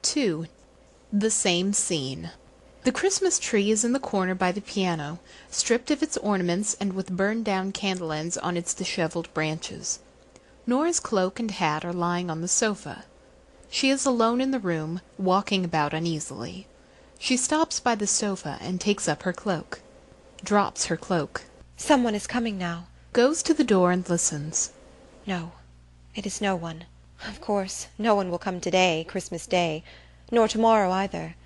2. The same scene. The Christmas tree is in the corner by the piano, stripped of its ornaments and with burned-down candle ends on its dishevelled branches. Nora's cloak and hat are lying on the sofa. She is alone in the room, walking about uneasily. She stops by the sofa and takes up her cloak. Drops her cloak. Someone is coming now. Goes to the door and listens. No, it is no one. Of course, no one will come today, Christmas Day, nor tomorrow either.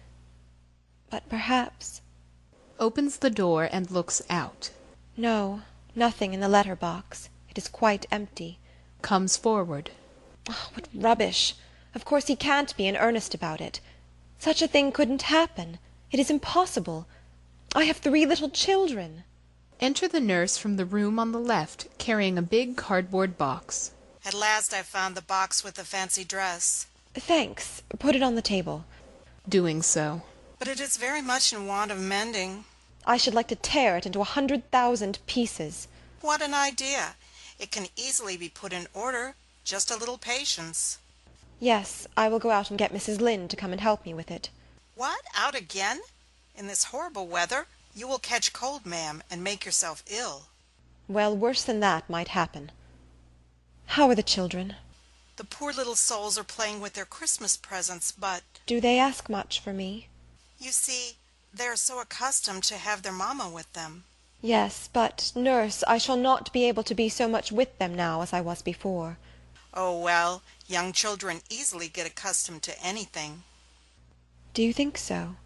But perhaps... Opens the door and looks out. No, nothing in the letter-box. It is quite empty. Comes forward. Oh, what rubbish! Of course he can't be in earnest about it. Such a thing couldn't happen. It is impossible. I have 3 little children. Enter the nurse from the room on the left, carrying a big cardboard box. At last I found the box with the fancy dress. Thanks. Put it on the table. Doing so. But it is very much in want of mending. I should like to tear it into 100,000 pieces. What an idea! It can easily be put in order. Just a little patience. Yes, I will go out and get Mrs. Lynde to come and help me with it. What? Out again? In this horrible weather? You will catch cold, ma'am, and make yourself ill. Well, worse than that might happen. How are the children? The poor little souls are playing with their Christmas presents, but... Do they ask much for me? You see, they are so accustomed to have their mamma with them. Yes, but, nurse, I shall not be able to be so much with them now as I was before. Oh, well, young children easily get accustomed to anything. Do you think so?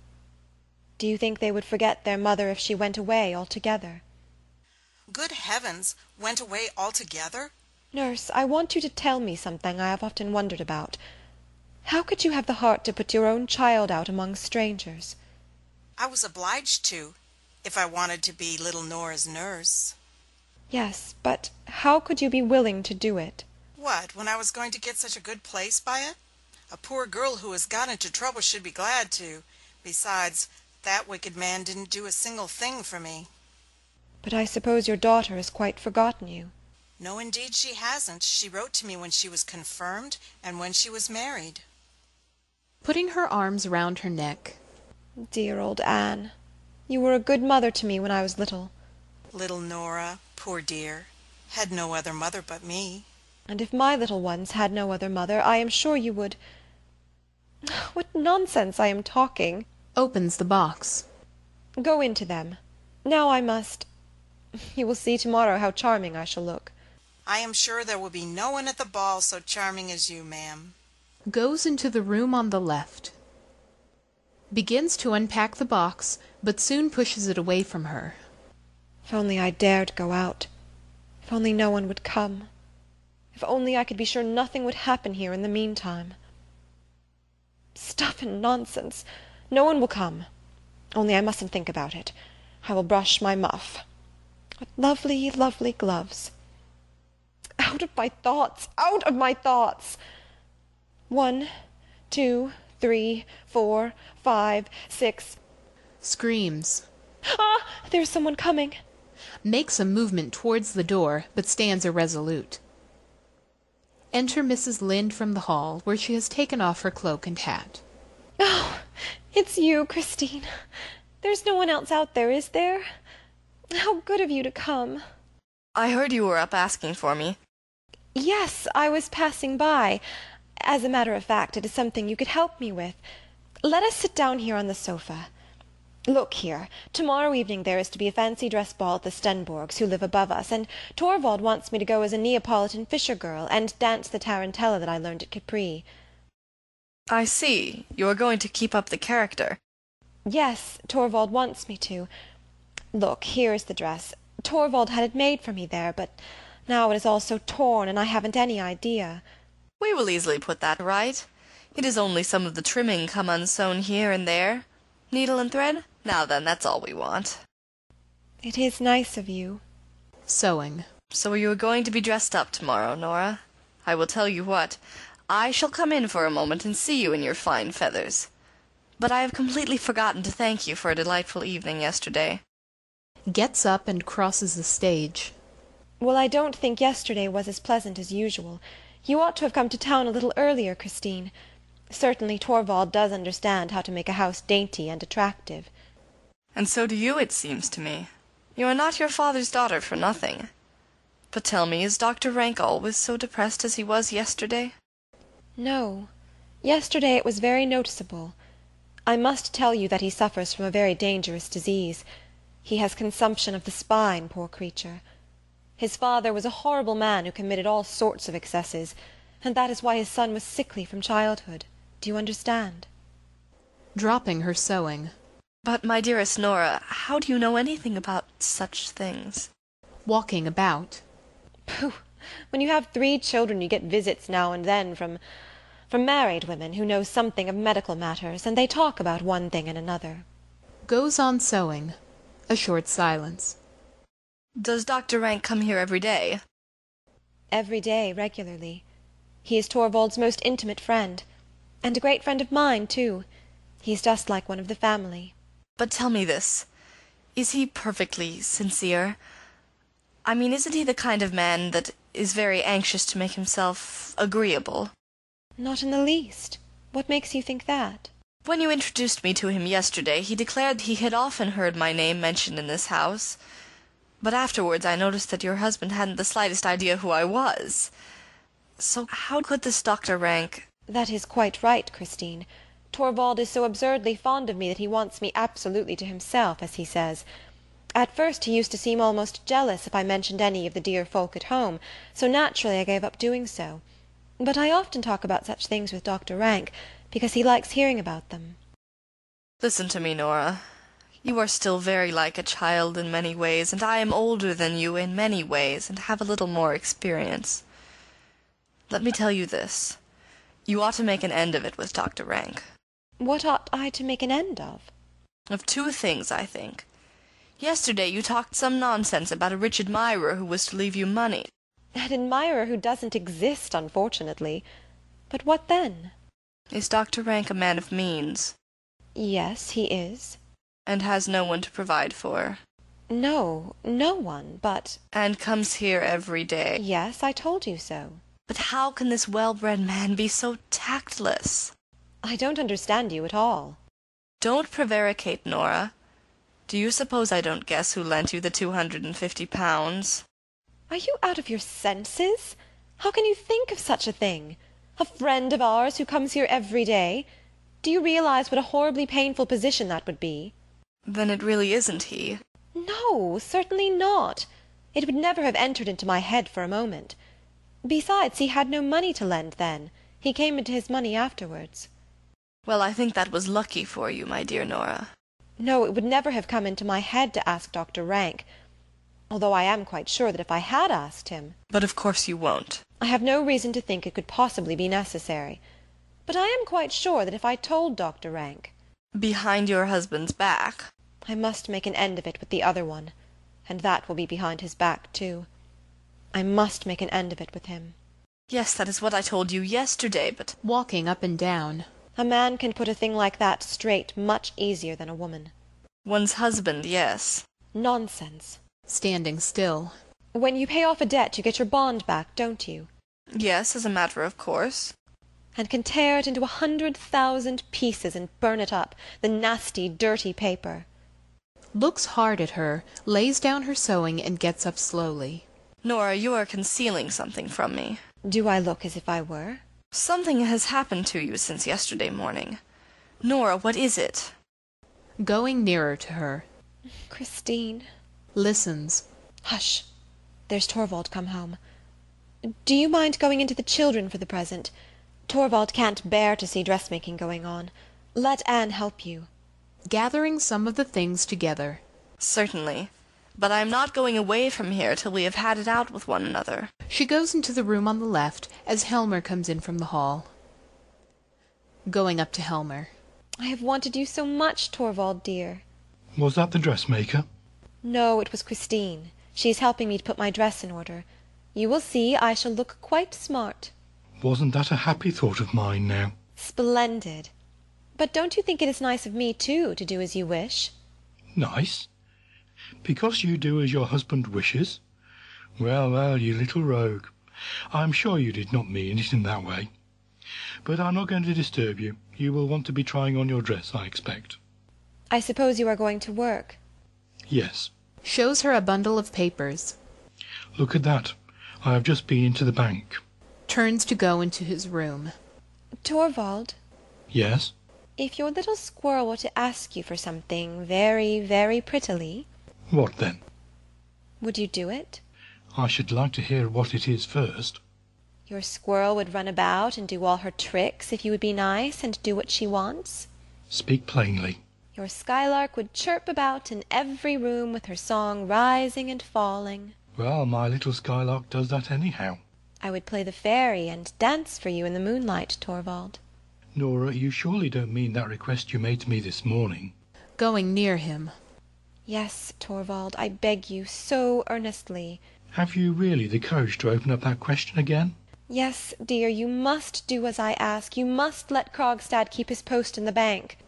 Do you think they would forget their mother if she went away altogether? Good heavens, went away altogether? Nurse, I want you to tell me something I have often wondered about. How could you have the heart to put your own child out among strangers? I was obliged to, if I wanted to be little Norah's nurse. Yes, but how could you be willing to do it? What, when I was going to get such a good place by it? A poor girl who has got into trouble should be glad to. Besides, that wicked man didn't do a single thing for me. But I suppose your daughter has quite forgotten you. No, indeed she hasn't. She wrote to me when she was confirmed and when she was married. Putting her arms round her neck. Dear old Anne, you were a good mother to me when I was little. Little Norah, poor dear, had no other mother but me. And if my little ones had no other mother, I am sure you would... What nonsense I am talking! Opens the box. Go into them. Now I must... You will see tomorrow how charming I shall look. I am sure there will be no one at the ball so charming as you, ma'am. Goes into the room on the left. Begins to unpack the box, but soon pushes it away from her. If only I dared go out. If only no one would come. If only I could be sure nothing would happen here in the meantime. Stuff and nonsense! No one will come. Only I mustn't think about it. I will brush my muff. What lovely, lovely gloves. Out of my thoughts! Out of my thoughts! 1, 2, 3, 4, 5, 6... Screams. Ah! There is someone coming. Makes a movement towards the door, but stands irresolute. Enter Mrs. Lynde from the hall, where she has taken off her cloak and hat. Oh, it's you, Christine. There's no one else out there, is there? How good of you to come. I heard you were up asking for me. Yes, I was passing by. As a matter of fact, it is something you could help me with. Let us sit down here on the sofa. Look here, tomorrow evening there is to be a fancy dress ball at the Stenborgs, who live above us, and Torvald wants me to go as a Neapolitan fisher girl, and dance the tarantella that I learned at Capri. I see. You are going to keep up the character. Yes, Torvald wants me to. Look, here is the dress. Torvald had it made for me there, but now it is all so torn, and I haven't any idea. We will easily put that right. It is only some of the trimming come unsewn here and there. Needle and thread? Now then, that's all we want. It is nice of you. Sewing. So you are going to be dressed up tomorrow, Norah? I will tell you what. I shall come in for a moment and see you in your fine feathers. But I have completely forgotten to thank you for a delightful evening yesterday. Gets up and crosses the stage. Well, I don't think yesterday was as pleasant as usual. You ought to have come to town a little earlier, Christine. Certainly Torvald does understand how to make a house dainty and attractive. And so do you, it seems to me. You are not your father's daughter for nothing. But tell me, is Dr. Rank always so depressed as he was yesterday? No. Yesterday it was very noticeable. I must tell you that he suffers from a very dangerous disease. He has consumption of the spine, poor creature. His father was a horrible man who committed all sorts of excesses, and that is why his son was sickly from childhood. Do you understand? Dropping her sewing. But, my dearest Norah, how do you know anything about such things? Walking about. Pooh! When you have 3 children you get visits now and then from married women who know something of medical matters, and they talk about one thing and another. Goes on sewing. A short silence. Does Dr. Rank come here every day? Every day, regularly. He is Torvald's most intimate friend, and a great friend of mine, too. He's just like one of the family. But tell me this. Is he perfectly sincere? I mean, isn't he the kind of man that is very anxious to make himself agreeable? Not in the least. What makes you think that? When you introduced me to him yesterday, he declared he had often heard my name mentioned in this house. But afterwards I noticed that your husband hadn't the slightest idea who I was. So how could this Dr. Rank— That is quite right, Christine. Torvald is so absurdly fond of me that he wants me absolutely to himself, as he says. At first he used to seem almost jealous if I mentioned any of the dear folk at home, so naturally I gave up doing so. But I often talk about such things with Dr. Rank, because he likes hearing about them. Listen to me, Norah. You are still very like a child in many ways, and I am older than you in many ways, and have a little more experience. Let me tell you this. You ought to make an end of it with Dr. Rank. What ought I to make an end of? Of 2 things, I think. Yesterday you talked some nonsense about a rich admirer who was to leave you money. An admirer who doesn't exist, unfortunately. But what then? Is Dr. Rank a man of means? Yes, he is. And has no one to provide for? No, no one, but— And comes here every day? Yes, I told you so. But how can this well-bred man be so tactless? I don't understand you at all. Don't prevaricate, Norah. Do you suppose I don't guess who lent you the £250? Are you out of your senses? How can you think of such a thing? A friend of ours who comes here every day? Do you realize what a horribly painful position that would be? Then it really isn't he? No, certainly not. It would never have entered into my head for a moment. Besides, he had no money to lend then. He came into his money afterwards. Well, I think that was lucky for you, my dear Norah. No, it would never have come into my head to ask Dr. Rank, although I am quite sure that if I had asked him— But of course you won't. I have no reason to think it could possibly be necessary. But I am quite sure that if I told Dr. Rank— Behind your husband's back? I must make an end of it with the other one, and that will be behind his back too. I must make an end of it with him. Yes, that is what I told you yesterday, but— Walking up and down. A man can put a thing like that straight much easier than a woman. One's husband, yes. Nonsense. Standing still. When you pay off a debt you get your bond back, don't you? Yes, as a matter of course. And can tear it into 100,000 pieces and burn it up, the nasty, dirty paper. Looks hard at her, lays down her sewing, and gets up slowly. Norah, you are concealing something from me. Do I look as if I were? Something has happened to you since yesterday morning. Norah, what is it? Going nearer to her. Christine. Listens. Hush. There's Torvald come home. Do you mind going into the children for the present? Torvald can't bear to see dressmaking going on. Let Anne help you. Gathering some of the things together. Certainly. But I am not going away from here till we have had it out with one another. She goes into the room on the left as Helmer comes in from the hall. Going up to Helmer. I have wanted you so much, Torvald, dear. Was that the dressmaker? No, it was Christine. She's helping me to put my dress in order. You will see I shall look quite smart. Wasn't that a happy thought of mine now? Splendid. But don't you think it is nice of me, too, to do as you wish? Nice? Because you do as your husband wishes? Well, well, you little rogue. I'm sure you did not mean it in that way. But I'm not going to disturb you. You will want to be trying on your dress, I expect. I suppose you are going to work. Yes. Shows her a bundle of papers. Look at that. I have just been into the bank. Turns to go into his room. Torvald, Yes? if your little squirrel were to ask you for something very, very prettily, What then? would you do it? I should like to hear what it is first. Your squirrel would run about and do all her tricks if you would be nice and do what she wants. Speak plainly. Your skylark would chirp about in every room with her song rising and falling. Well, my little skylark does that anyhow. I would play the fairy and dance for you in the moonlight, Torvald. Norah, you surely don't mean that request you made to me this morning? Going near him. Yes, Torvald, I beg you so earnestly. Have you really the courage to open up that question again? Yes, dear, you must do as I ask. You must let Krogstad keep his post in the bank.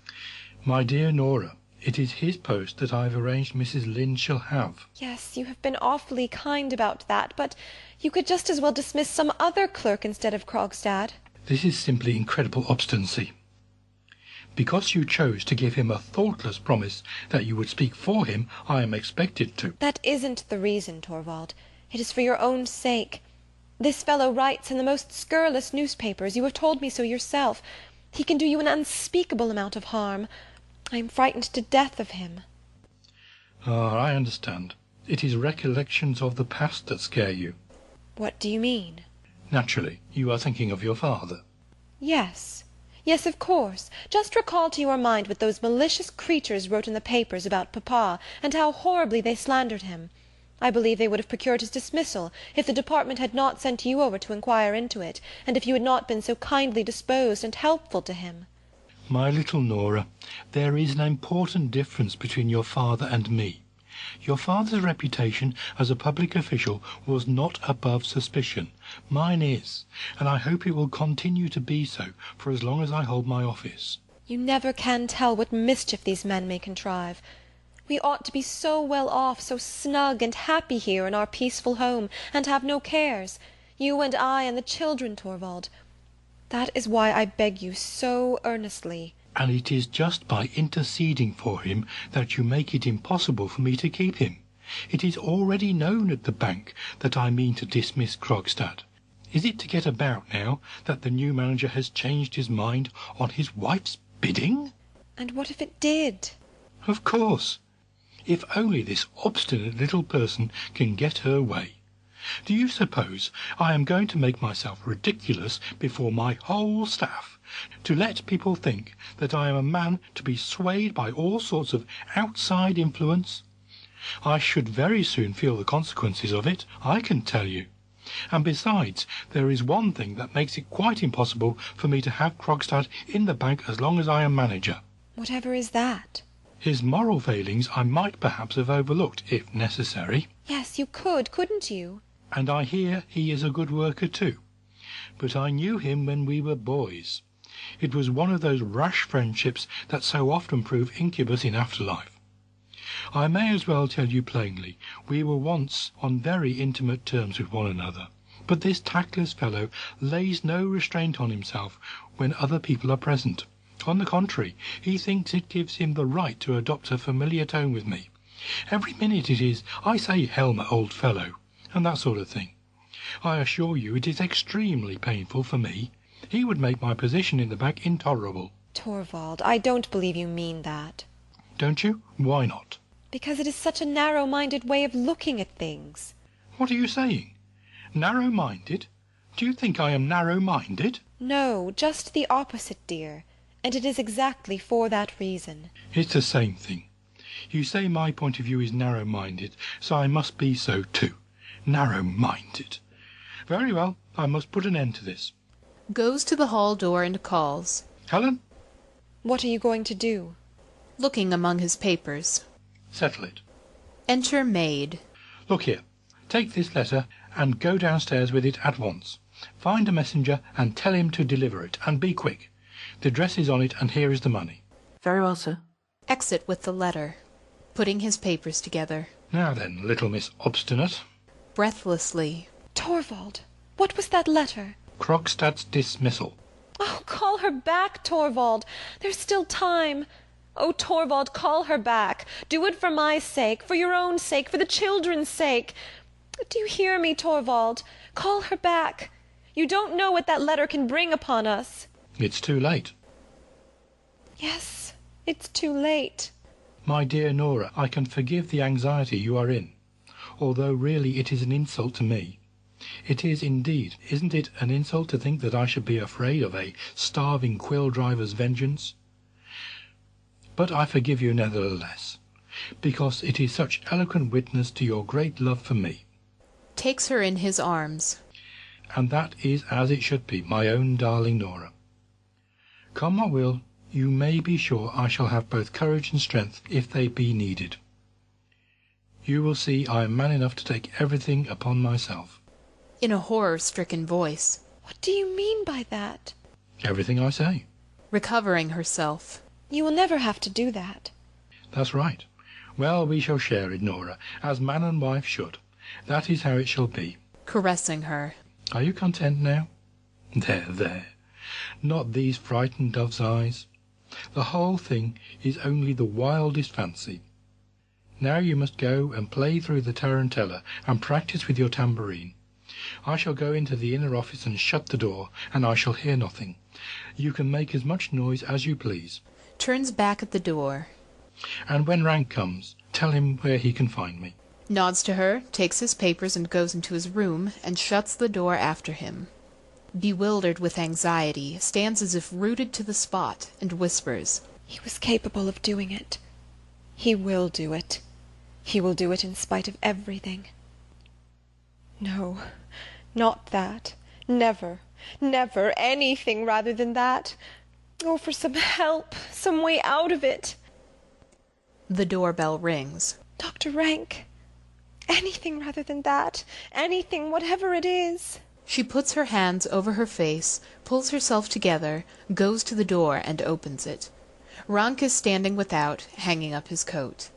My dear Norah, it is his post that I've arranged Mrs. Lynde shall have. Yes, you have been awfully kind about that, but you could just as well dismiss some other clerk instead of Krogstad. This is simply incredible obstinacy. Because you chose to give him a thoughtless promise that you would speak for him, I am expected to. That isn't the reason, Torvald. It is for your own sake. This fellow writes in the most scurrilous newspapers. You have told me so yourself. He can do you an unspeakable amount of harm. I am frightened to death of him. Ah, I understand. It is recollections of the past that scare you. What do you mean? Naturally, you are thinking of your father. Yes. Yes, of course. Just recall to your mind what those malicious creatures wrote in the papers about papa, and how horribly they slandered him. I believe they would have procured his dismissal, if the department had not sent you over to inquire into it, and if you had not been so kindly disposed and helpful to him. My little Norah, there is an important difference between your father and me. Your father's reputation as a public official was not above suspicion. Mine is, and I hope it will continue to be so for as long as I hold my office. You never can tell what mischief these men may contrive. We ought to be so well off, so snug and happy here in our peaceful home, and have no cares. You and I and the children, Torvald. That is why I beg you so earnestly. And it is just by interceding for him that you make it impossible for me to keep him. It is already known at the bank that I mean to dismiss Krogstad. Is it to get about now that the new manager has changed his mind on his wife's bidding? And what if it did? Of course. If only this obstinate little person can get her way. Do you suppose I am going to make myself ridiculous before my whole staff, to let people think that I am a man to be swayed by all sorts of outside influence? I should very soon feel the consequences of it, I can tell you. And besides, there is one thing that makes it quite impossible for me to have Krogstad in the bank as long as I am manager. Whatever is that? His moral failings I might perhaps have overlooked, if necessary. Yes, you could, couldn't you? And I hear he is a good worker too. But I knew him when we were boys. It was one of those rash friendships that so often prove incubus in afterlife. I may as well tell you plainly, we were once on very intimate terms with one another. But this tactless fellow lays no restraint on himself when other people are present. On the contrary, he thinks it gives him the right to adopt a familiar tone with me. Every minute it is, I say, Helmer, old fellow, and that sort of thing. I assure you it is extremely painful for me. He would make my position in the bank intolerable. Torvald, I don't believe you mean that. Don't you? Why not? Because it is such a narrow-minded way of looking at things. What are you saying? Narrow-minded? Do you think I am narrow-minded? No, just the opposite, dear. And it is exactly for that reason. It's the same thing. You say my point of view is narrow-minded, so I must be so too. Narrow-minded. Very well, I must put an end to this. Goes to the hall door and calls. Helen? What are you going to do? Looking among his papers. Settle it. Enter maid. Look here. Take this letter and go downstairs with it at once. Find a messenger and tell him to deliver it, and be quick. The address is on it, and here is the money. Very well, sir. Exit with the letter. Putting his papers together. Now then, little Miss Obstinate. Breathlessly. Torvald, what was that letter? Krogstad's dismissal. Oh, call her back, Torvald. There's still time. Oh, Torvald, call her back. Do it for my sake, for your own sake, for the children's sake. Do you hear me, Torvald? Call her back. You don't know what that letter can bring upon us. It's too late. Yes, it's too late. My dear Norah, I can forgive the anxiety you are in, although really it is an insult to me. It is indeed. Isn't it an insult to think that I should be afraid of a starving quill driver's vengeance? But I forgive you nevertheless, because it is such eloquent witness to your great love for me. Takes her in his arms. And that is as it should be, my own darling Norah. Come what will, you may be sure I shall have both courage and strength if they be needed. You will see I am man enough to take everything upon myself. In a horror-stricken voice. What do you mean by that? Everything I say. Recovering herself. You will never have to do that. That's right. Well, we shall share it, Norah, as man and wife should. That is how it shall be. Caressing her. Are you content now? There, there. Not these frightened dove's eyes. The whole thing is only the wildest fancy. Now you must go and play through the tarantella and practice with your tambourine. I shall go into the inner office and shut the door, and I shall hear nothing. You can make as much noise as you please. Turns back at the door. And when Rank comes, tell him where he can find me. Nods to her, takes his papers and goes into his room, and shuts the door after him. Bewildered with anxiety, stands as if rooted to the spot, and whispers, He was capable of doing it. He will do it. He will do it in spite of everything. No, not that. Never, never anything rather than that. Oh, for some help, some way out of it. The doorbell rings. Dr. Rank, anything rather than that. Anything, whatever it is. She puts her hands over her face, pulls herself together, goes to the door and opens it. Rank is standing without, hanging up his coat.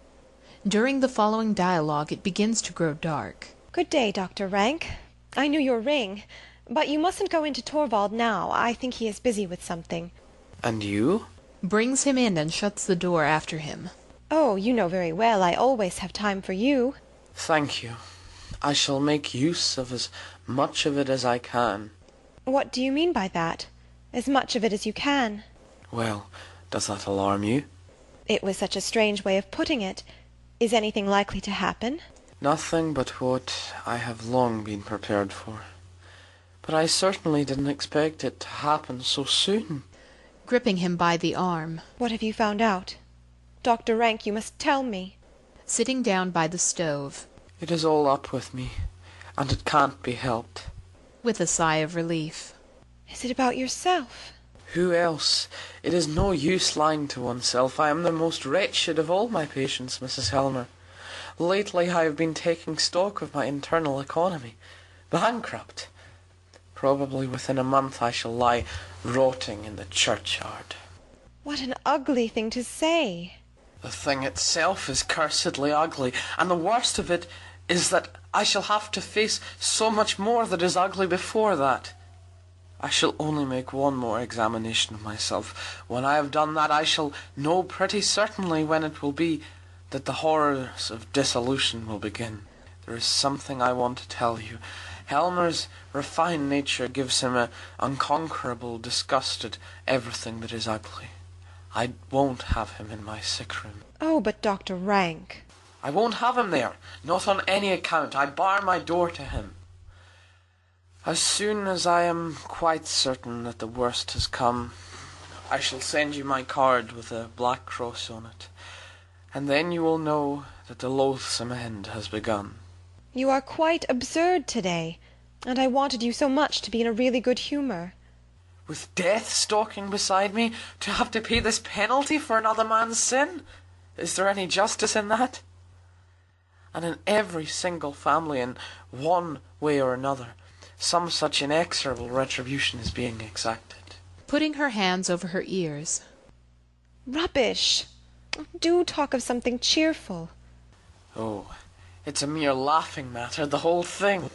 During the following dialogue it begins to grow dark. Good day, Dr. Rank. I knew your ring, but you mustn't go into Torvald now. I think he is busy with something. And you? Brings him in and shuts the door after him. Oh, you know very well I always have time for you. Thank you. I shall make use of as much of it as I can. What do you mean by that? As much of it as you can? Well, does that alarm you? It was such a strange way of putting it. Is anything likely to happen? Nothing but what I have long been prepared for. But I certainly didn't expect it to happen so soon. Gripping him by the arm. What have you found out? Dr. Rank, you must tell me. Sitting down by the stove. It is all up with me, and it can't be helped. With a sigh of relief. Is it about yourself? Who else? It is no use lying to oneself. I am the most wretched of all my patients, Mrs. Helmer. Lately I have been taking stock of my internal economy. Bankrupt. Probably within a month I shall lie rotting in the churchyard. What an ugly thing to say. The thing itself is cursedly ugly, and the worst of it is that I shall have to face so much more that is ugly before that. I shall only make one more examination of myself. When I have done that, I shall know pretty certainly when it will be that the horrors of dissolution will begin. There is something I want to tell you. Helmer's refined nature gives him an unconquerable disgust at everything that is ugly. I won't have him in my sick room. Oh, but Dr. Rank. I won't have him there, not on any account. I bar my door to him. As soon as I am quite certain that the worst has come, I shall send you my card with a black cross on it, and then you will know that the loathsome end has begun. You are quite absurd today, and I wanted you so much to be in a really good humour. With death stalking beside me, to have to pay this penalty for another man's sin? Is there any justice in that? And in every single family, in one way or another, some such inexorable retribution is being exacted. Putting her hands over her ears. Rubbish! Do talk of something cheerful. Oh, it's a mere laughing matter, the whole thing.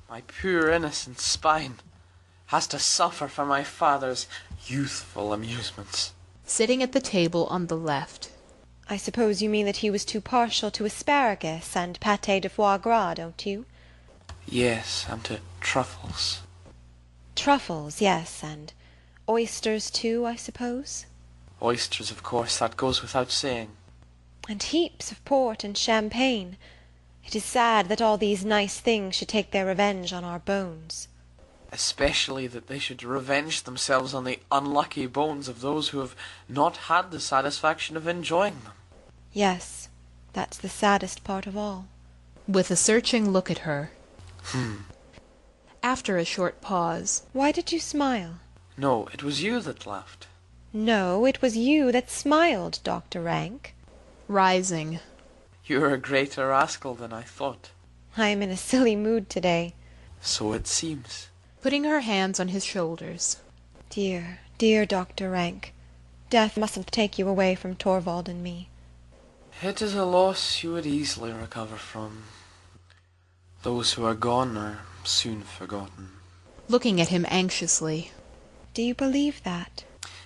My poor innocent spine. has to suffer for my father's youthful amusements. Sitting at the table on the left. I suppose you mean that he was too partial to asparagus and pâté de foie gras, don't you? Yes, and to truffles. Truffles, yes, and oysters too, I suppose? Oysters, of course, that goes without saying. And heaps of port and champagne. It is sad that all these nice things should take their revenge on our bones. Especially that they should revenge themselves on the unlucky bones of those who have not had the satisfaction of enjoying them. Yes, that's the saddest part of all. With a searching look at her. After a short pause. Why did you smile? No, it was you that laughed. No, it was you that smiled, Dr. Rank. Rising. You're a greater rascal than I thought. I am in a silly mood today. So it seems. Putting her hands on his shoulders. Dear, dear Dr. Rank, death mustn't take you away from Torvald and me. It is a loss you would easily recover from. Those who are gone are soon forgotten. Looking at him anxiously. Do you believe that?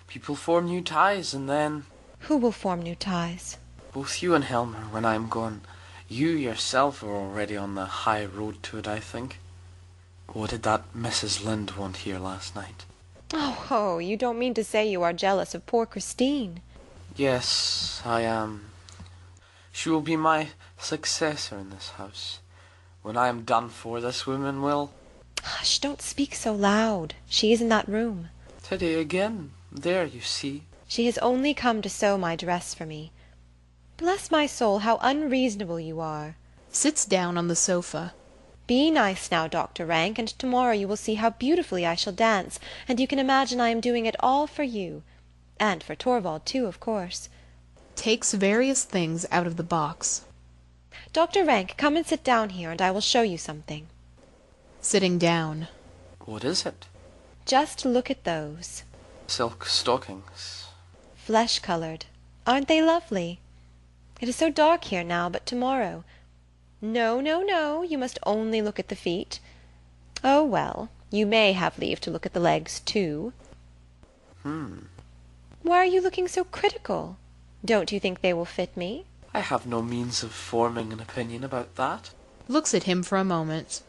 People form new ties, and then... Who will form new ties? Both you and Helmer, when I am gone. You yourself are already on the high road to it, I think. What did that Mrs. Lynde want here last night? Oh, you don't mean to say you are jealous of poor Christine? Yes, I am. She will be my successor in this house. When I am done for, this woman will... Hush, don't speak so loud. She is in that room. Today again. There, you see. She has only come to sew my dress for me. Bless my soul, how unreasonable you are. Sits down on the sofa. Be nice now, Dr. Rank, and tomorrow you will see how beautifully I shall dance, and you can imagine I am doing it all for you. And for Torvald, too, of course. Takes various things out of the box. Dr. Rank, come and sit down here, and I will show you something. Sitting down. What is it? Just look at those. Silk stockings. Flesh-coloured. Aren't they lovely? It is so dark here now, but tomorrow... No, no, no, you must only look at the feet. Oh, well, you may have leave to look at the legs, too. Why are you looking so critical? Don't you think they will fit me? I have no means of forming an opinion about that. Looks at him for a moment.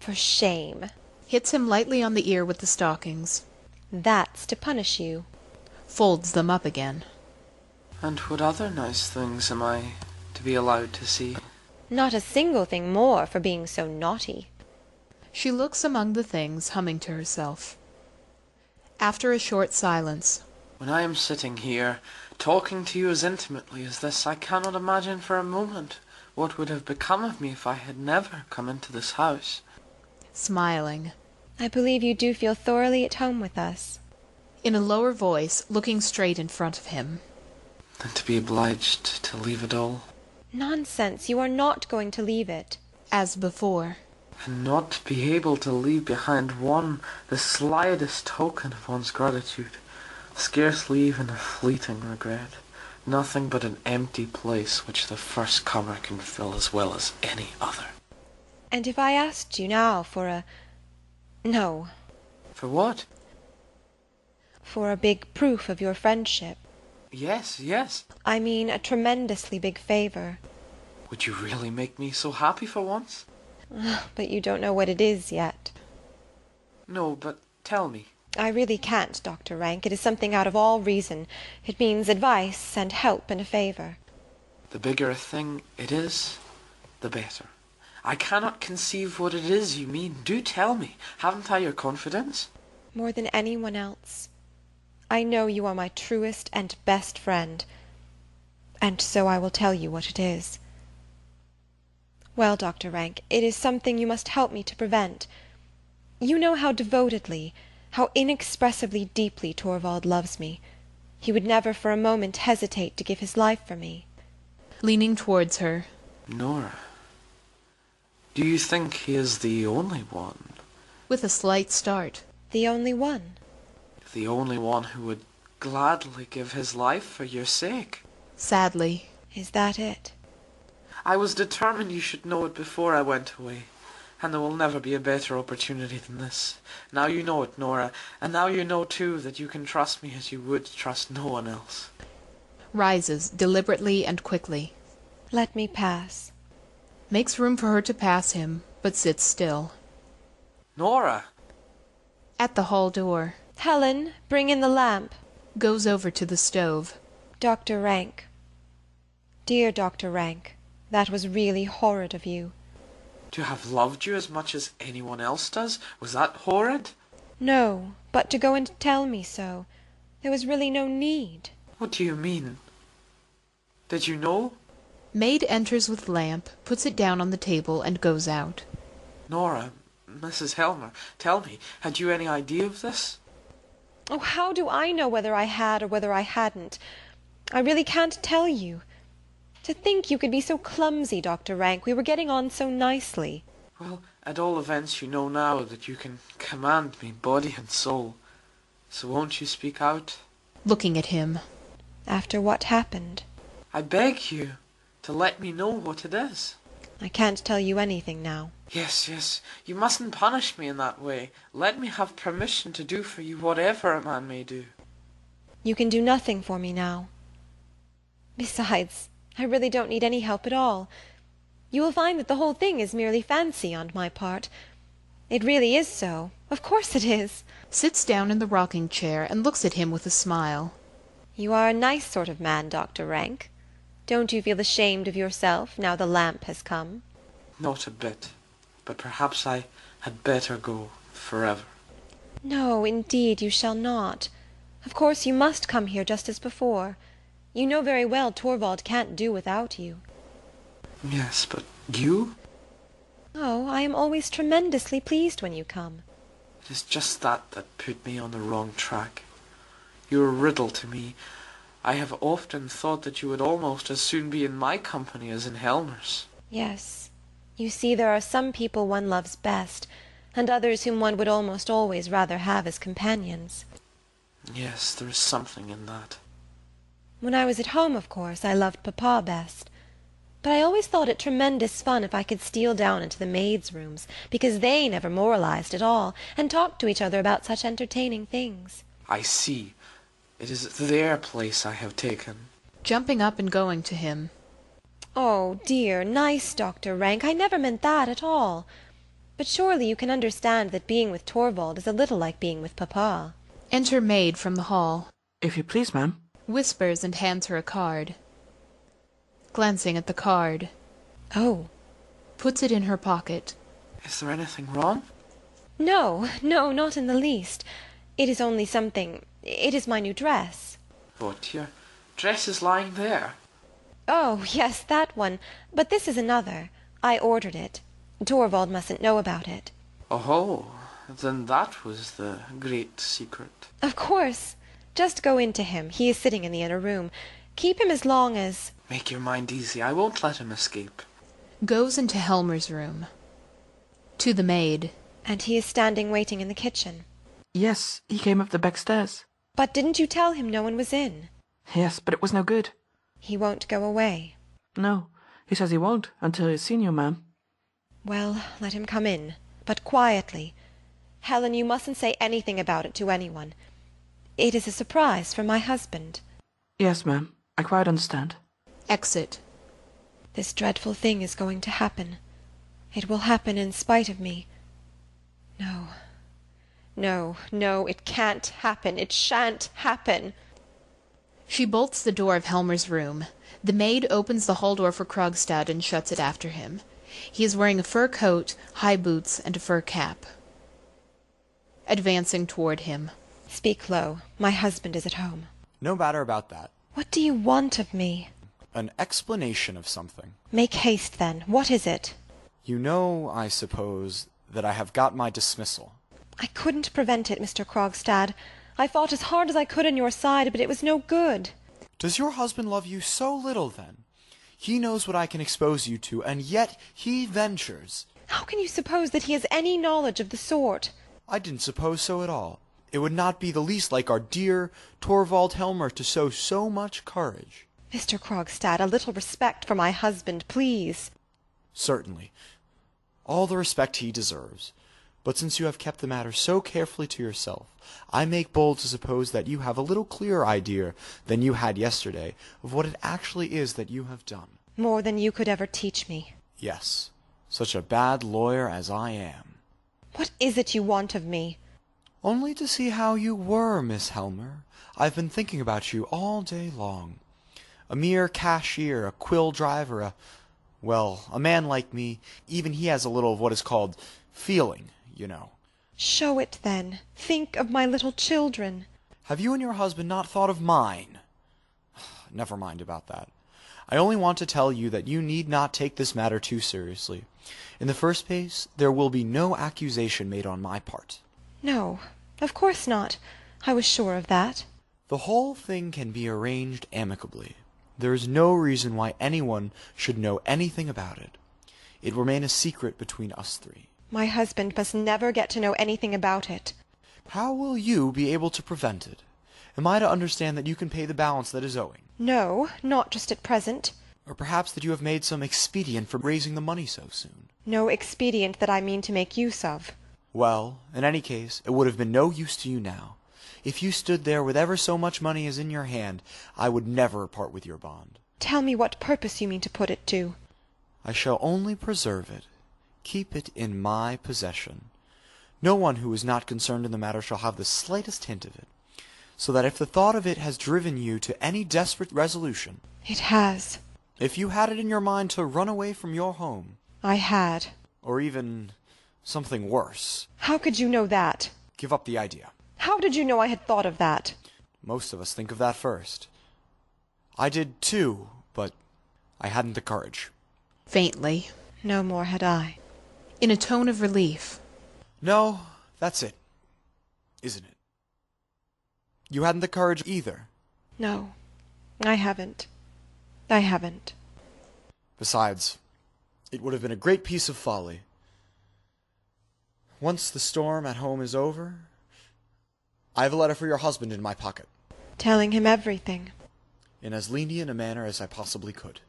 For shame. Hits him lightly on the ear with the stockings. That's to punish you. Folds them up again. And what other nice things am I to be allowed to see? Not a single thing more for being so naughty. She looks among the things, humming to herself. After a short silence. When I am sitting here, talking to you as intimately as this, I cannot imagine for a moment what would have become of me if I had never come into this house. Smiling. I believe you do feel thoroughly at home with us. In a lower voice, looking straight in front of him. And to be obliged to leave it all. Nonsense, you are not going to leave it. As before. And not be able to leave behind one the slightest token of one's gratitude. Scarcely even a fleeting regret. Nothing but an empty place which the first comer can fill as well as any other. And if I asked you now for a... No. For what? For a big proof of your friendship. Yes, yes. I mean a tremendously big favour. Would you really make me so happy for once? But you don't know what it is yet. No, but tell me. I really can't, Dr. Rank. It is something out of all reason. It means advice and help and a favour. The bigger a thing it is, the better. I cannot conceive what it is you mean. Do tell me. Haven't I your confidence? More than anyone else. I know you are my truest and best friend, and so I will tell you what it is. Well, Dr. Rank, it is something you must help me to prevent. You know how devotedly, how inexpressibly deeply Torvald loves me. He would never for a moment hesitate to give his life for me. Leaning towards her. Norah, do you think he is the only one? With a slight start. The only one? The only one who would gladly give his life for your sake? Sadly. Is that it? I was determined you should know it before I went away. and there will never be a better opportunity than this. Now you know it, Norah, and now you know too that you can trust me as you would trust no one else. Rises deliberately and quickly. Let me pass. Makes room for her to pass him, but sits still. Norah! At the hall door. Helen, bring in the lamp. Goes over to the stove. Dr. Rank. Dear Dr. Rank, that was really horrid of you. To have loved you as much as anyone else does? Was that horrid? No, but to go and tell me so. There was really no need. What do you mean? Did you know? Maid enters with lamp, puts it down on the table, and goes out. Norah, Mrs. Helmer, tell me, had you any idea of this? Oh, how do I know whether I had or whether I hadn't? I really can't tell you. To think you could be so clumsy, Dr. Rank. We were getting on so nicely. Well, at all events you know now that you can command me body and soul. So won't you speak out? Looking at him. After what happened? I beg you to let me know what it is. I can't tell you anything now. Yes, yes, you mustn't punish me in that way. Let me have permission to do for you whatever a man may do. You can do nothing for me now. Besides, I really don't need any help at all. You will find that the whole thing is merely fancy on my part. It really is so. Of course it is. Sits down in the rocking chair and looks at him with a smile. You are a nice sort of man, Dr. Rank. Don't you feel ashamed of yourself now the lamp has come? Not a bit. But perhaps I had better go forever. No, indeed you shall not. Of course you must come here just as before. You know very well Torvald can't do without you. Yes, but you? Oh, I am always tremendously pleased when you come. It is just that put me on the wrong track. You're a riddle to me. I have often thought that you would almost as soon be in my company as in Helmer's. Yes. You see, there are some people one loves best, and others whom one would almost always rather have as companions. Yes, there is something in that. When I was at home, of course, I loved papa best. But I always thought it tremendous fun if I could steal down into the maids' rooms, because they never moralized at all, and talked to each other about such entertaining things. I see. It is their place I have taken. Jumping up and going to him. Oh, dear, nice Dr. Rank, I never meant that at all. But surely you can understand that being with Torvald is a little like being with papa. Enter maid from the hall. If you please, ma'am. Whispers and hands her a card. Glancing at the card. Oh. Puts it in her pocket. Is there anything wrong? No, not in the least. It is only something... It is my new dress. But your dress is lying there. Oh, yes, that one. But this is another. I ordered it. Torvald mustn't know about it. Oh, then that was the great secret. Of course. Just go in to him. He is sitting in the inner room. Keep him as long as... Make your mind easy. I won't let him escape. Goes into Helmer's room. To the maid. And he is standing waiting in the kitchen. Yes, he came up the back stairs. But didn't you tell him no one was in? Yes, but it was no good. He won't go away. No, he says he won't until he's seen you, ma'am. Well, let him come in, but quietly. Helen, you mustn't say anything about it to anyone. It is a surprise for my husband. Yes, ma'am, I quite understand. Exit. This dreadful thing is going to happen. It will happen in spite of me. No, it can't happen. It shan't happen. She bolts the door of Helmer's room. The maid opens the hall door for Krogstad and shuts it after him. He is wearing a fur coat, high boots, and a fur cap. Advancing toward him. Speak low. My husband is at home. No matter about that. What do you want of me? An explanation of something. Make haste, then. What is it? You know, I suppose, that I have got my dismissal. I couldn't prevent it, Mr. Krogstad. I fought as hard as I could on your side, but it was no good. Does your husband love you so little, then? He knows what I can expose you to, and yet he ventures. How can you suppose that he has any knowledge of the sort? I didn't suppose so at all. It would not be the least like our dear Torvald Helmer to show so much courage. Mr. Krogstad, a little respect for my husband, please. Certainly. All the respect he deserves. But since you have kept the matter so carefully to yourself, I make bold to suppose that you have a little clearer idea than you had yesterday of what it actually is that you have done. More than you could ever teach me. Yes, such a bad lawyer as I am. What is it you want of me? Only to see how you were, Miss Helmer. I've been thinking about you all day long. A mere cashier, a quill driver, a man like me, even he has a little of what is called feeling, you know. Show it, then. Think of my little children. Have you and your husband not thought of mine? Never mind about that. I only want to tell you that you need not take this matter too seriously. In the first place, there will be no accusation made on my part. No, of course not. I was sure of that. The whole thing can be arranged amicably. There is no reason why anyone should know anything about it. It will remain a secret between us three. My husband must never get to know anything about it. How will you be able to prevent it? Am I to understand that you can pay the balance that is owing? No, not just at present. Or perhaps that you have made some expedient for raising the money so soon? No expedient that I mean to make use of. Well, in any case, it would have been no use to you now. If you stood there with ever so much money as in your hand, I would never part with your bond. Tell me what purpose you mean to put it to. I shall only preserve it, keep it in my possession. No one who is not concerned in the matter shall have the slightest hint of it, so that if the thought of it has driven you to any desperate resolution— It has. If you had it in your mind to run away from your home— I had. Or even something worse— How could you know that? Give up the idea. How did you know I had thought of that? Most of us think of that first. I did too, but I hadn't the courage. Faintly. No more had I. In a tone of relief. No, that's it, isn't it? You hadn't the courage either. No, I haven't. I haven't. Besides, it would have been a great piece of folly. Once the storm at home is over, I have a letter for your husband in my pocket. Telling him everything. In as lenient a manner as I possibly could.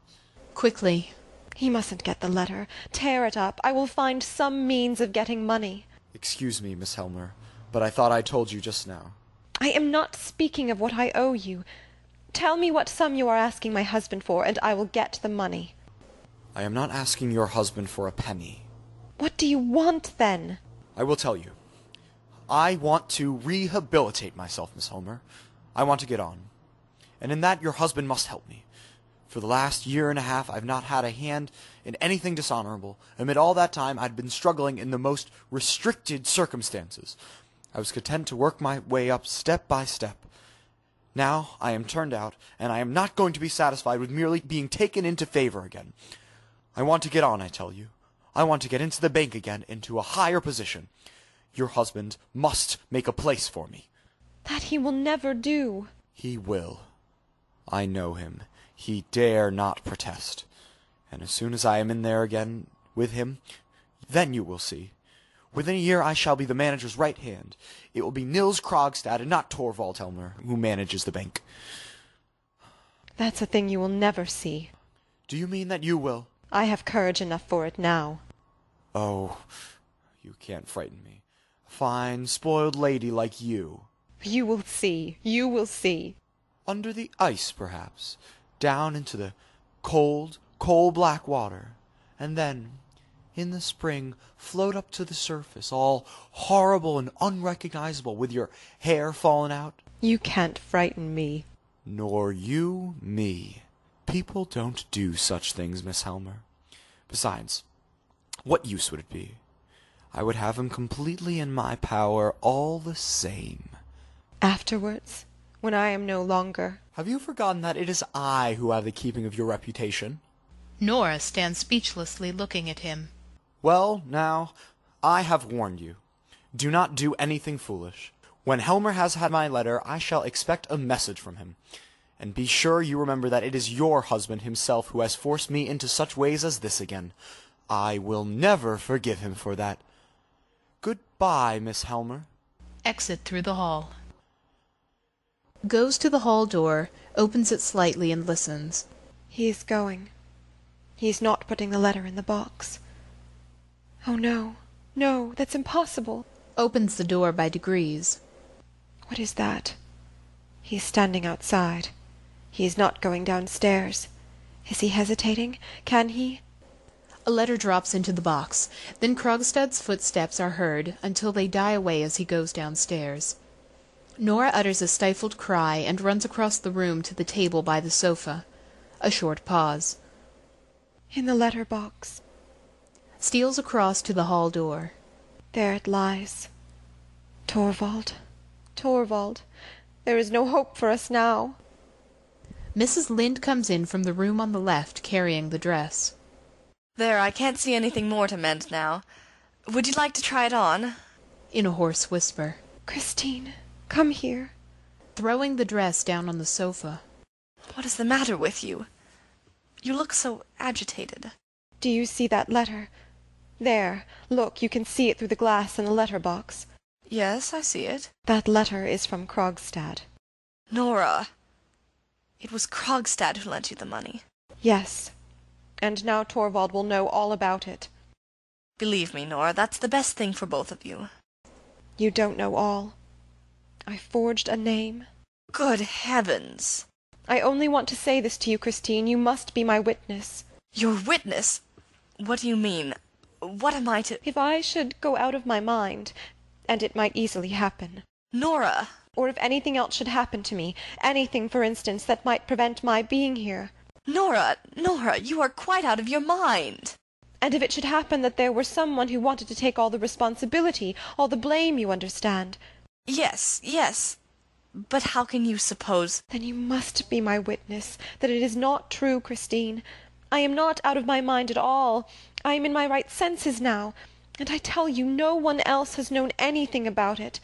Quickly. He mustn't get the letter. Tear it up. I will find some means of getting money. Excuse me, Miss Helmer, but I thought I told you just now. I am not speaking of what I owe you. Tell me what sum you are asking my husband for, and I will get the money. I am not asking your husband for a penny. What do you want, then? I will tell you. I want to rehabilitate myself, Miss Helmer. I want to get on. And in that your husband must help me. For the last year and a half I've not had a hand in anything dishonorable. Amid all that time I'd been struggling in the most restricted circumstances. I was content to work my way up step by step. Now I am turned out, and I am not going to be satisfied with merely being taken into favor again. I want to get on, I tell you. I want to get into the bank again, into a higher position. Your husband must make a place for me. That he will never do. He will. I know him. He dare not protest. And as soon as I am in there again with him, then you will see. Within a year I shall be the manager's right hand. It will be Nils Krogstad and not Torvald Helmer who manages the bank. That's a thing you will never see. Do you mean that you will? I have courage enough for it now. Oh, you can't frighten me. A fine, spoiled lady like you. You will see. You will see. Under the ice, perhaps. Down into the cold, coal-black water. And then, in the spring, float up to the surface, all horrible and unrecognizable, with your hair fallen out. You can't frighten me. Nor you me. People don't do such things, Miss Helmer. Besides, what use would it be? I would have him completely in my power all the same. Afterwards, when I am no longer. Have you forgotten that it is I who have the keeping of your reputation? Norah stands speechlessly looking at him. Well, now, I have warned you. Do not do anything foolish. When Helmer has had my letter, I shall expect a message from him. And be sure you remember that it is your husband himself who has forced me into such ways as this again. I will never forgive him for that. Goodbye, Miss Helmer. Exit through the hall. Goes to the hall door, opens it slightly and listens. He is going. He is not putting the letter in the box. Oh, no, no, that's impossible. Opens the door by degrees. What is that? He is standing outside. He is not going downstairs. Is he hesitating? Can he? A letter drops into the box. Then Krogstad's footsteps are heard until they die away as he goes downstairs. Norah utters a stifled cry and runs across the room to the table by the sofa. A short pause. In the letter box. Steals across to the hall door. There it lies. Torvald. Torvald. There is no hope for us now. Mrs. Lynde comes in from the room on the left, carrying the dress. There, I can't see anything more to mend now. Would you like to try it on? In a hoarse whisper. Christine, come here. Throwing the dress down on the sofa. What is the matter with you? You look so agitated. Do you see that letter? There, look, you can see it through the glass in the letter box. Yes, I see it. That letter is from Krogstad. Norah! It was Krogstad who lent you the money. Yes, and now Torvald will know all about it. Believe me, Norah, that's the best thing for both of you. You don't know all. I forged a name. Good heavens! I only want to say this to you, Christine. You must be my witness. Your witness? What do you mean? What am I to— If I should go out of my mind, and it might easily happen. Norah! Or if anything else should happen to me, anything, for instance, that might prevent my being here. Norah, Norah, you are quite out of your mind. And if it should happen that there were someone who wanted to take all the responsibility, all the blame, you understand. Yes, yes. But how can you suppose— Then you must be my witness that it is not true, Christine. I am not out of my mind at all. I am in my right senses now, and I tell you no one else has known anything about it.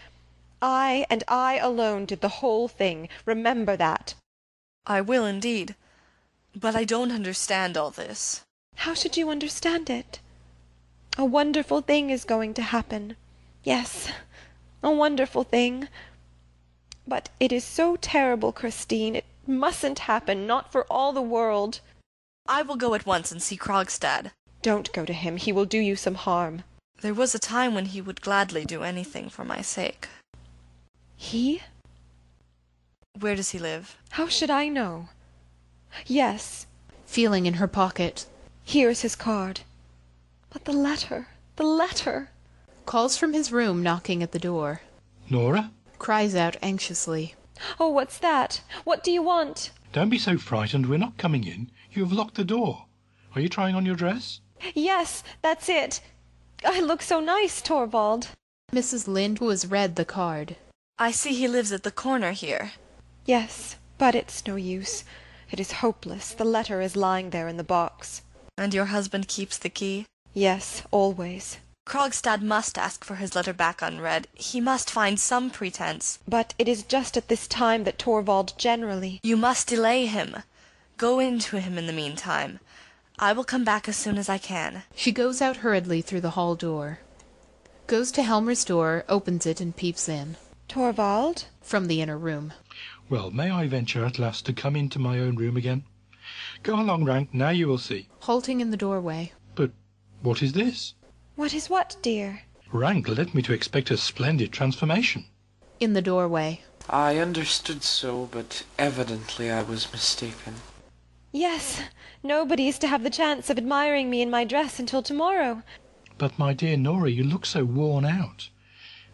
I, and I alone, did the whole thing. Remember that. I will indeed. But I don't understand all this. How should you understand it? A wonderful thing is going to happen. Yes, a wonderful thing. But it is so terrible, Christine. It mustn't happen, not for all the world. I will go at once and see Krogstad. Don't go to him. He will do you some harm. There was a time when he would gladly do anything for my sake. He? Where does he live? How should I know? Yes. Feeling in her pocket. Here's his card. But the letter, the letter. Calls from his room, knocking at the door. Norah? Cries out anxiously. Oh, what's that? What do you want? Don't be so frightened. We're not coming in. You have locked the door. Are you trying on your dress? Yes, that's it. I look so nice, Torvald. Mrs. Lynde has read the card. I see he lives at the corner here. Yes, but it's no use. It is hopeless. The letter is lying there in the box. And your husband keeps the key? Yes, always. Krogstad must ask for his letter back unread. He must find some pretense. But it is just at this time that Torvald generally— You must delay him. Go in to him in the meantime. I will come back as soon as I can. She goes out hurriedly through the hall door. Goes to Helmer's door, opens it, and peeps in. Torvald? From the inner room. Well, may I venture at last to come into my own room again? Go along, Rank, now you will see. Halting in the doorway. But what is this? What is what, dear? Rank led me to expect a splendid transformation. In the doorway. I understood so, but evidently I was mistaken. Yes, nobody is to have the chance of admiring me in my dress until tomorrow. But, my dear Norah, you look so worn out.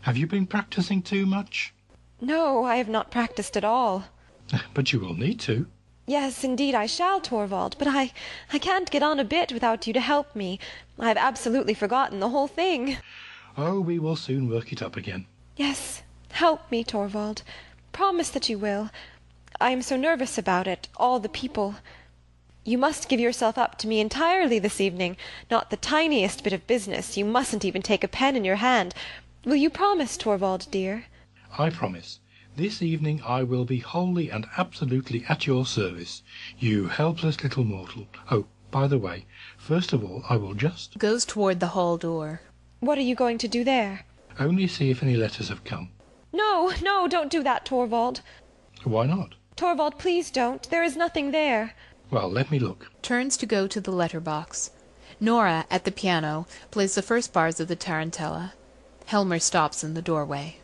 Have you been practising too much? No, I have not practised at all. But you will need to. Yes, indeed I shall, Torvald, but I can't get on a bit without you to help me. I have absolutely forgotten the whole thing. Oh, we will soon work it up again. Yes, help me, Torvald. Promise that you will. I am so nervous about it, all the people. You must give yourself up to me entirely this evening. Not the tiniest bit of business. You mustn't even take a pen in your hand. Will you promise, Torvald, dear? I promise. This evening I will be wholly and absolutely at your service, you helpless little mortal. Oh, by the way, first of all I will just— Goes toward the hall door. What are you going to do there? Only see if any letters have come. No, no, don't do that, Torvald. Why not? Torvald, please don't. There is nothing there. Well, let me look. Turns to go to the letter box. Norah, at the piano, plays the first bars of the tarantella. Helmer stops in the doorway.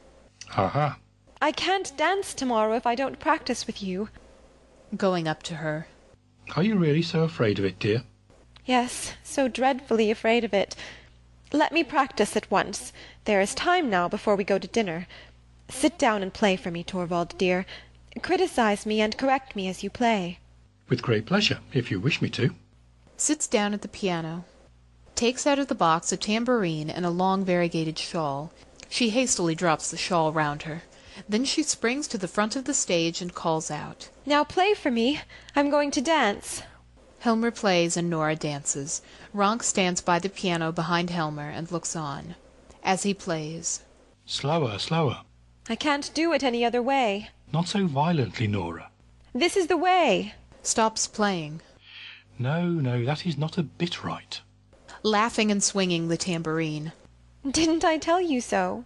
Aha. I can't dance tomorrow if I don't practice with you. Going up to her. Are you really so afraid of it, dear? Yes, so dreadfully afraid of it. Let me practice at once. There is time now before we go to dinner. Sit down and play for me, Torvald, dear. Criticize me and correct me as you play. With great pleasure, if you wish me to. Sits down at the piano. Takes out of the box a tambourine and a long variegated shawl. She hastily drops the shawl round her. Then she springs to the front of the stage and calls out. Now play for me. I'm going to dance. Helmer plays and Norah dances. Ronk stands by the piano behind Helmer and looks on. As he plays. Slower, slower. I can't do it any other way. Not so violently, Norah. This is the way. Stops playing. No, that is not a bit right. Laughing and swinging the tambourine. Didn't I tell you so?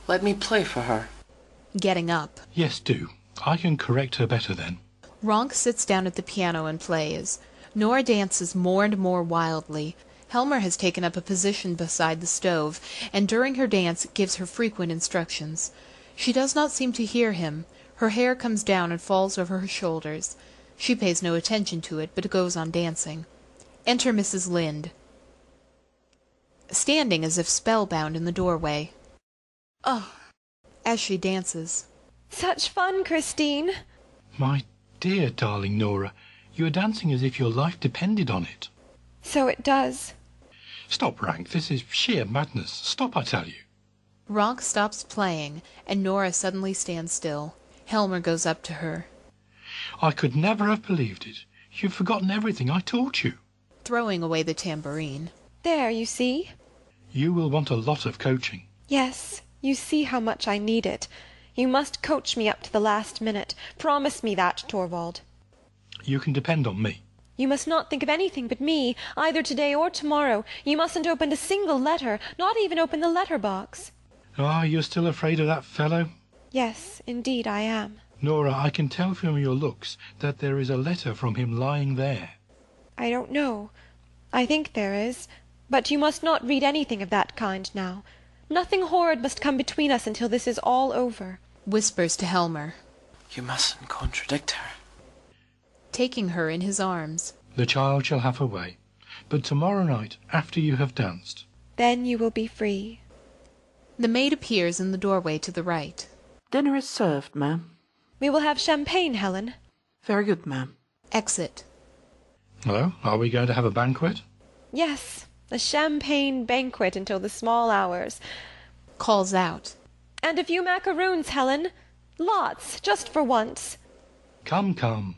Let me play for her. Getting up. Yes, do. I can correct her better then. Ronk sits down at the piano and plays. Norah dances more and more wildly. Helmer has taken up a position beside the stove, and during her dance gives her frequent instructions. She does not seem to hear him. Her hair comes down and falls over her shoulders. She pays no attention to it, but goes on dancing. Enter Mrs. Lynde, standing as if spellbound in the doorway. Oh, As she dances. Such fun, Christine. My dear darling Norah, you are dancing as if your life depended on it. So it does. Stop, Rank. This is sheer madness. Stop, I tell you. Ronk stops playing, and Norah suddenly stands still. Helmer goes up to her. I could never have believed it. You've forgotten everything I taught you. Throwing away the tambourine. There, you see? You will want a lot of coaching. Yes, you see how much I need it. You must coach me up to the last minute. Promise me that, Torvald. You can depend on me. You must not think of anything but me, either today or tomorrow. You mustn't open a single letter, not even open the letter-box. Ah, you're still afraid of that fellow? Yes, indeed I am. Nora, I can tell from your looks that there is a letter from him lying there. I don't know. I think there is. But you must not read anything of that kind now. Nothing horrid must come between us until this is all over. Whispers to Helmer, You mustn't contradict her. taking her in his arms. The child shall have her way. But tomorrow night, after you have danced. Then you will be free. The maid appears in the doorway to the right. Dinner is served, ma'am. We will have champagne, Helen. Very good, ma'am. Exit. Hello, are we going to have a banquet? Yes, a champagne banquet until the small hours. Calls out. And a few macaroons, Helen. Lots, just for once. Come, come.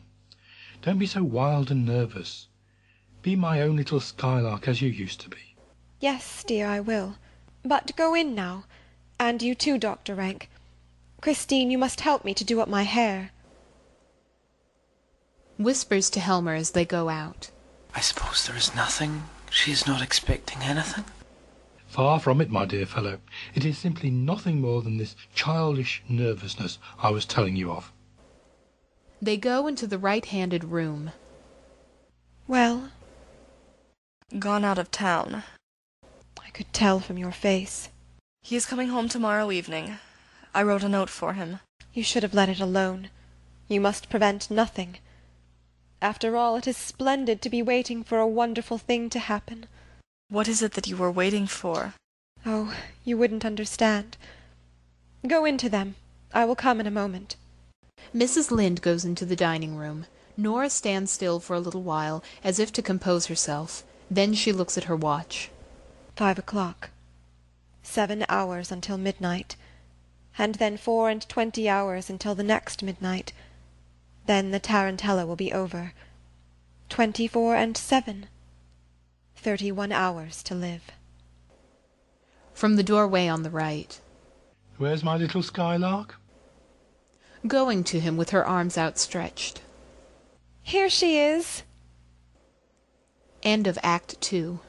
Don't be so wild and nervous. Be my own little skylark as you used to be. Yes, dear, I will. But go in now. And you too, Dr. Rank. Christine, you must help me to do up my hair. Whispers to Helmer as they go out. I suppose there is nothing. She is not expecting anything. Far from it, my dear fellow. It is simply nothing more than this childish nervousness I was telling you of. They go into the right-handed room. Well, Gone out of town. I could tell from your face. He is coming home tomorrow evening. I wrote a note for him. You should have let it alone. You must prevent nothing. After all, it is splendid to be waiting for a wonderful thing to happen. What is it that you were waiting for? Oh, you wouldn't understand. Go into them. I will come in a moment. Mrs. Lynde goes into the dining room. Norah stands still for a little while, as if to compose herself. Then she looks at her watch. 5 o'clock. 7 hours until midnight. And then 24 hours until the next midnight. Then the tarantella will be over. 24 and 7. 31 hours to live. From the doorway on the right. Where's my little skylark? Going to him with her arms outstretched. Here she is. End of Act 2.